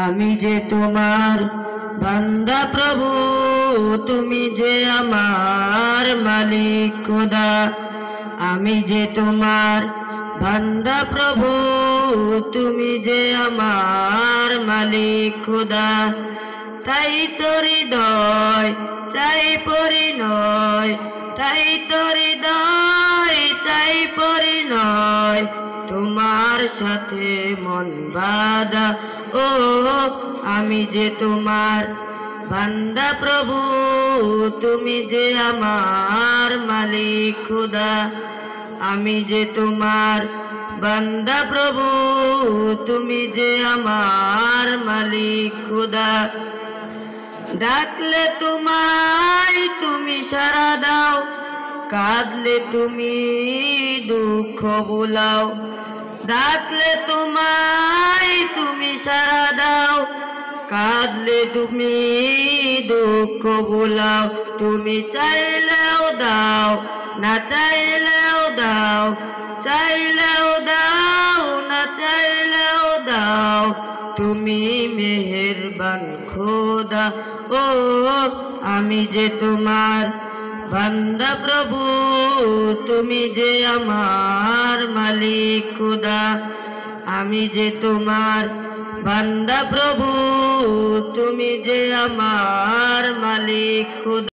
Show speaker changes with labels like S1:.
S1: আমি যে তোমার বান্দা প্রভু, তুমি যে আমার মালিক খোদা। আমি যে তোমার বান্দা প্রভু, তুমি যে আমার মালিক খোদা। তাই তো হৃদয় চাই পরিণয়, তাই তো হৃদয় চাই পরিণয়, তোমার সাথে মন বাঁধা। ও আমি যে তোমার বান্দা প্রভু, তুমি যে আমার মালিক খোদা। আমি যে তোমার বান্দা প্রভু, তুমি যে আমার মালিক খোদা। ডাকলে তোমায় তুমি সাড়া দাও, কাঁদলে তুমি দুঃখ ভুলাও। ডাকলে তোমায় তুমি সাড়া দাও, কাঁদলে তুমি দুঃখ ভুলাও। তুমি চাইলেও দাও, না চাইলেও দাও, চাইলেও দাও, না চাইলেও দাও, তুমি মেহেরবান খোদা। ও আমি যে তোমার বান্দা প্রভু, তুমি যে আমার মালিক খোদা। আমি যে তোমার বান্দা প্রভু, তুমি যে আমার মালিক খোদা।